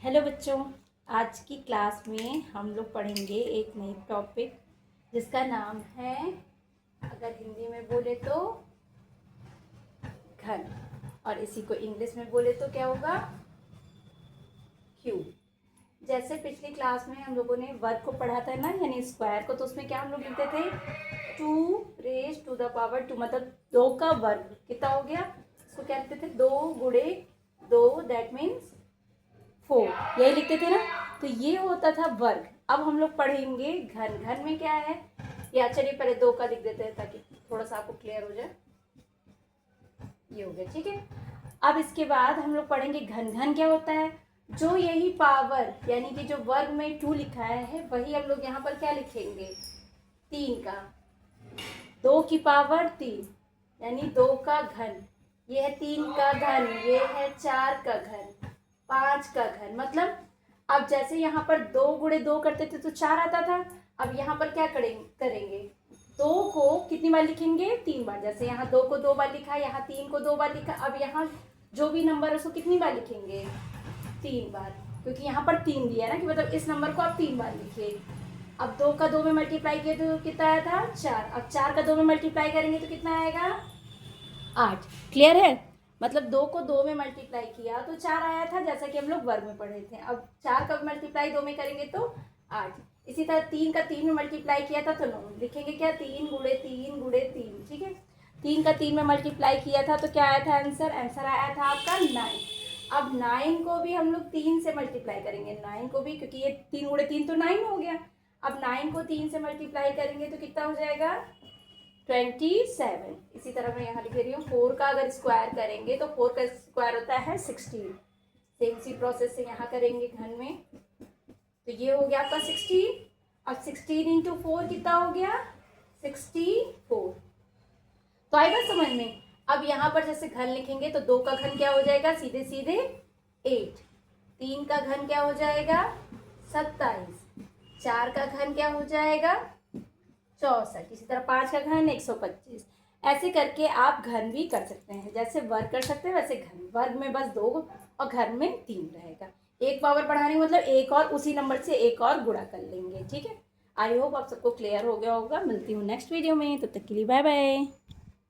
Hello बच्चों, आज की क्लास में हम लोग पढ़ेंगे एक नई टॉपिक जिसका नाम है, अगर हिंदी में बोले तो घन, और इसी को इंग्लिश में बोले तो क्या होगा, क्यूब। जैसे पिछली क्लास में हम लोगों ने वर्ग को पढ़ा था ना, यानी स्क्वायर को, तो उसमें क्या हम लोग लिखते थे 2 raised to the power 2, मतलब 2 का वर्ग कितना हो गया, इसको क्या लिखते थे 2 गुणे 2, दैट मीन्स 4, यही लिखते थे ना। तो ये होता था वर्ग। अब हम लोग पढ़ेंगे घन। घन में क्या है, या चलिए पहले 2 का लिख देते हैं ताकि थोड़ा सा आपको क्लियर हो जाए। ये हो गया, ठीक है। अब इसके बाद हम लोग पढ़ेंगे घन। घन क्या होता है, जो यही पावर यानी कि जो वर्ग में 2 लिखा है वही हम लोग यहाँ पर क्या लिखेंगे 3 का, 2 की पावर 3 यानी 2 का घन। ये है 3 का घन, ये है 4 का घन, 5 का घन। मतलब अब जैसे यहाँ पर 2 गुणे 2 करते थे तो 4 आता था। अब यहाँ पर क्या करेंगे 2 को कितनी बार लिखेंगे 3 बार। जैसे यहाँ 2 को 2 बार लिखा, यहाँ 3 को 2 बार लिखा। अब यहाँ जो भी नंबर है उसको कितनी बार लिखेंगे 3 बार, क्योंकि यहाँ पर 3 दिया है ना, कि मतलब इस नंबर को आप 3 बार लिखिए। अब 2 का 2 में मल्टीप्लाई किया तो कितना आया था 4। अब 4 का 2 में मल्टीप्लाई करेंगे तो कितना आएगा 8। क्लियर है, मतलब 2 को 2 में मल्टीप्लाई किया तो 4 आया था, जैसा कि हम लोग वर्ग में पढ़े थे। अब 4 का मल्टीप्लाई 2 में करेंगे तो 8। इसी तरह 3 का 3 में मल्टीप्लाई किया था तो 9 लिखेंगे क्या 3 गुणे 3 गुणे 3, ठीक है। 3 का 3 में मल्टीप्लाई किया था तो क्या आया था आंसर, आंसर आया था आपका 9। अब 9 को भी हम लोग 3 से मल्टीप्लाई करेंगे, 9 को भी, क्योंकि ये 3 गुणे 3 तो 9 हो गया। अब 9 को 3 से मल्टीप्लाई करेंगे तो कितना हो जाएगा 27। इसी तरह मैं यहाँ लिख रही हूँ 4 का अगर स्क्वायर करेंगे तो 4 का स्क्वायर होता है 16। सेम सी प्रोसेस से यहाँ करेंगे घन में, तो ये हो गया आपका 16। अब 16 इंटू 4 कितना हो गया 64। तो आएगा समझ में। अब यहाँ पर जैसे घन लिखेंगे तो 2 का घन क्या हो जाएगा सीधे सीधे 8, 3 का घन क्या हो जाएगा 27, 4 का घन क्या हो जाएगा 64, इसी तरह 5 का घन 125। ऐसे करके आप घन भी कर सकते हैं, जैसे वर्ग कर सकते हैं वैसे घन। वर्ग में बस 2 और घन में 3 रहेगा। एक पावर बढ़ाने मतलब एक और उसी नंबर से एक और गुणा कर लेंगे, ठीक है। आई होप आप सबको क्लियर हो गया होगा। मिलती हूँ नेक्स्ट वीडियो में, तब तक के लिए बाय बाय।